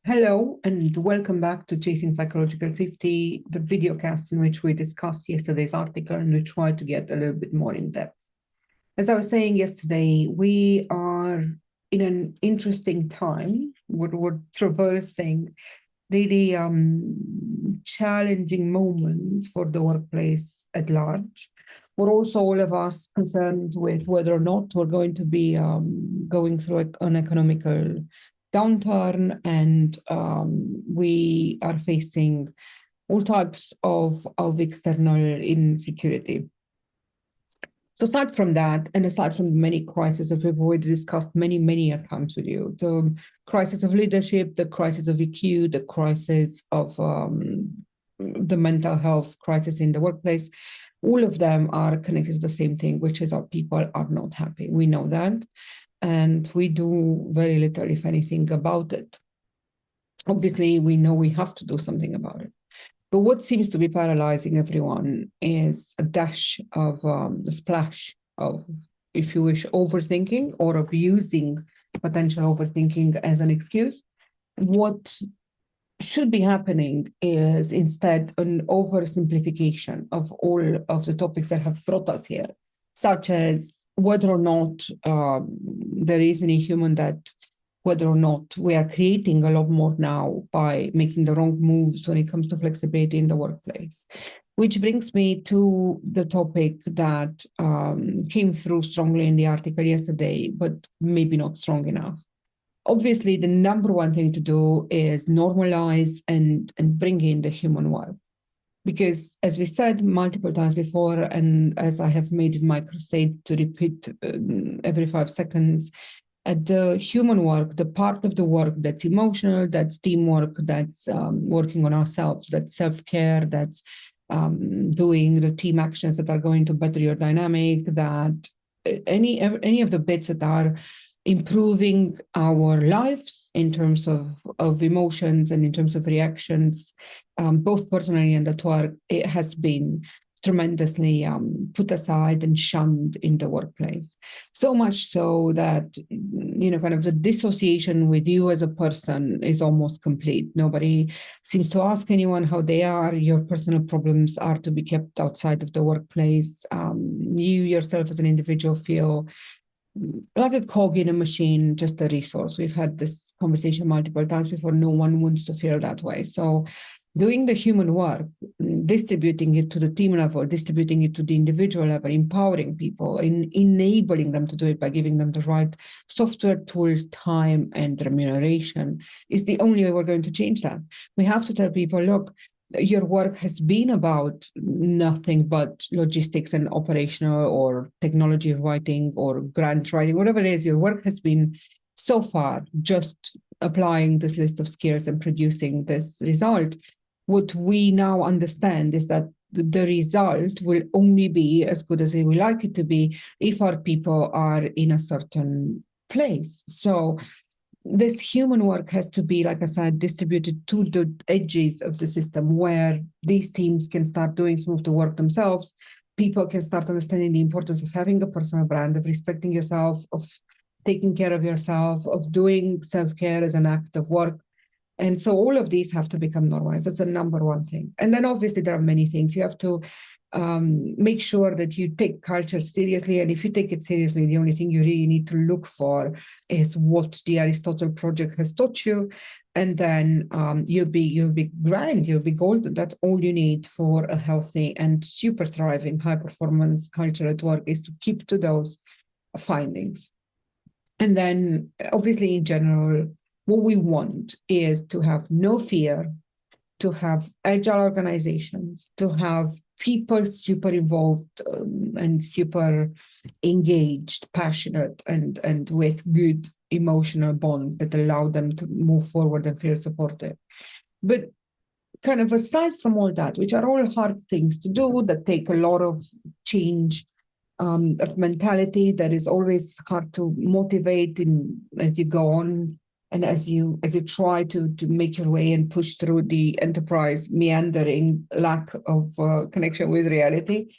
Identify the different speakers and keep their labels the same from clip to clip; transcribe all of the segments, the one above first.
Speaker 1: Hello, and welcome back to Chasing Psychological Safety, the video cast in which we discussed yesterday's article and we try to get a little bit more in depth. As I was saying yesterday, we are in an interesting time. We're traversing really challenging moments for the workplace at large. We're also, all of us, concerned with whether or not we're going to be going through an economical downturn, and we are facing all types of external insecurity. So aside from that, and aside from many crises that we've already discussed many times with you, the crisis of leadership, the crisis of EQ, the crisis of the mental health crisis in the workplace, all of them are connected to the same thing, which is our people are not happy. We know that. And we do very little, if anything, about it. Obviously, we know we have to do something about it. But what seems to be paralyzing everyone is a dash of a splash of, if you wish, overthinking or of using potential overthinking as an excuse. What should be happening is instead an oversimplification of all of the topics that have brought us here, such as whether or not there is any human debt, whether or not we are creating a lot more now by making the wrong moves when it comes to flexibility in the workplace. Which brings me to the topic that came through strongly in the article yesterday, but maybe not strong enough. Obviously, the number one thing to do is normalize and bring in the human work. Because as we said multiple times before, and as I have made it my crusade to repeat every 5 seconds, the human work, the part of the work that's emotional, that's teamwork, that's working on ourselves, that's self-care, that's doing the team actions that are going to better your dynamic, that any of the bits that are improving our lives in terms of emotions and in terms of reactions, both personally and at work, it has been tremendously put aside and shunned in the workplace. So much so that, kind of the dissociation with you as a person is almost complete. Nobody seems to ask anyone how they are. Your personal problems are to be kept outside of the workplace. You yourself as an individual feel like a cog in a machine, just a resource. We've had this conversation multiple times before. No one wants to feel that way. So doing the human work, distributing it to the team level, distributing it to the individual level, empowering people, and enabling them to do it by giving them the right software, tool, time, and remuneration is the only way we're going to change that. We have to tell people, look, your work has been about nothing but logistics and operational or technology writing or grant writing, whatever it is. Your work has been so far just applying this list of skills and producing this result. What we now understand is that the result will only be as good as we would like it to be if our people are in a certain place. So this human work has to be, like I said, distributed to the edges of the system where these teams can start doing some of the work themselves. People can start understanding the importance of having a personal brand, of respecting yourself, of taking care of yourself, of doing self-care as an act of work. And so all of these have to become normalized. That's the number one thing. And then obviously there are many things. You have to make sure that you take culture seriously. And if you take it seriously, the only thing you really need to look for is what the Aristotle project has taught you. And then you'll be grand, you'll be golden. That's all you need for a healthy and super thriving high performance culture at work, is to keep to those findings. And then obviously in general, what we want is to have no fear, to have agile organizations, to have people super involved and super engaged, passionate, and with good emotional bonds that allow them to move forward and feel supported. But kind of aside from all that, which are all hard things to do, that take a lot of change of mentality, that is always hard to motivate as you go on. And as you try to make your way and push through the enterprise meandering lack of connection with reality,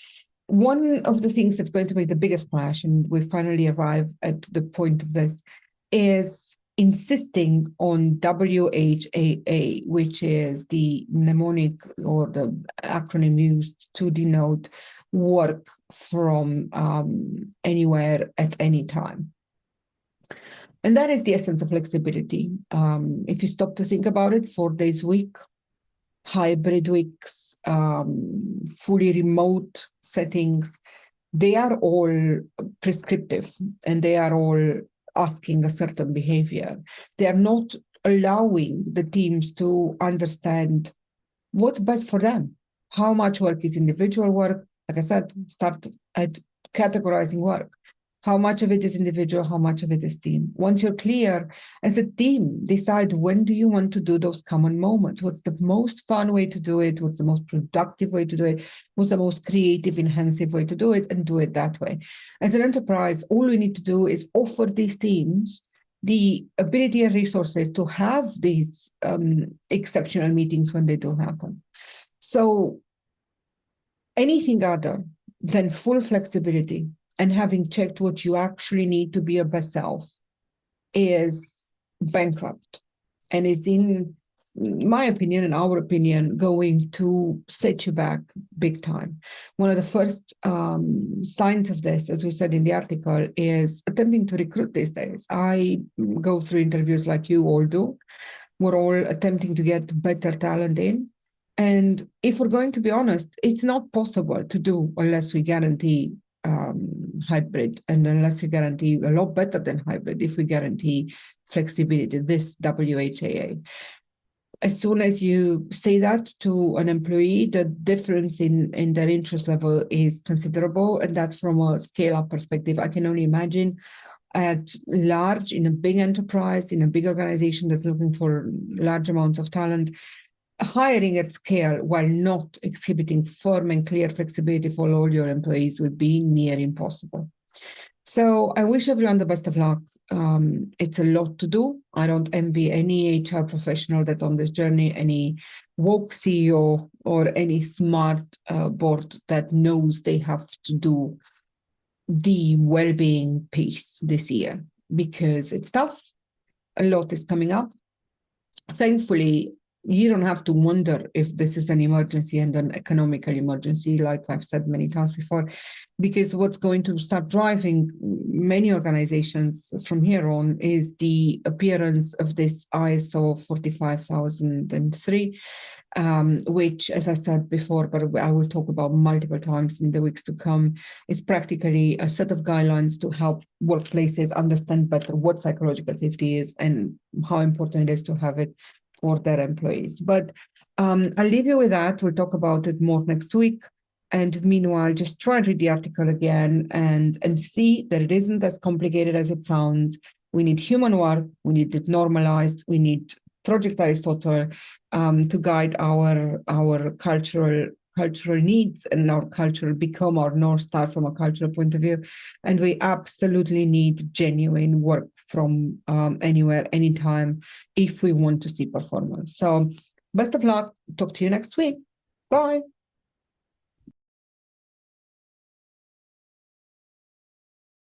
Speaker 1: one of the things that's going to make the biggest splash, and we finally arrive at the point of this, is insisting on WHAA, which is the mnemonic or the acronym used to denote work from anywhere at any time. And that is the essence of flexibility. If you stop to think about it, 4 days a week, hybrid weeks, fully remote settings, they are all prescriptive and they are all asking a certain behavior. They are not allowing the teams to understand what's best for them. How much work is individual work? Like I said, start at categorizing work. How much of it is individual, how much of it is team. Once you're clear, as a team, decide when do you want to do those common moments? What's the most fun way to do it? What's the most productive way to do it? What's the most creative, enhancing way to do it? And do it that way. As an enterprise, all we need to do is offer these teams the ability and resources to have these exceptional meetings when they do happen. So anything other than full flexibility and having checked what you actually need to be your best self is bankrupt and is, in my opinion and our opinion, going to set you back big time. One of the first signs of this, as we said in the article, is attempting to recruit these days. I go through interviews like you all do. We're all attempting to get better talent in. And if we're going to be honest, it's not possible to do unless we guarantee hybrid, and unless we guarantee a lot better than hybrid, if we guarantee flexibility, this WHAA. As soon as you say that to an employee, the difference in their interest level is considerable, and that's from a scale-up perspective. I can only imagine at large, in a big enterprise, in a big organization that's looking for large amounts of talent, hiring at scale while not exhibiting firm and clear flexibility for all your employees would be near impossible. So I wish everyone the best of luck. It's a lot to do. I don't envy any HR professional that's on this journey, any woke CEO or any smart board that knows they have to do the well-being piece this year, because it's tough. A lot is coming up. Thankfully, you don't have to wonder if this is an emergency and an economical emergency, like I've said many times before, because what's going to start driving many organizations from here on is the appearance of this ISO 45003, which, as I said before, but I will talk about multiple times in the weeks to come, is practically a set of guidelines to help workplaces understand better what psychological safety is and how important it is to have it for their employees. But I'll leave you with that. We'll talk about it more next week. And meanwhile, just try and read the article again and see that it isn't as complicated as it sounds. We need human work. We need it normalized. We need Project Aristotle to guide our cultural needs and our cultural become our North Star from a cultural point of view. And we absolutely need genuine work from anywhere, anytime, if we want to see performance. So best of luck. Talk to you next week. Bye.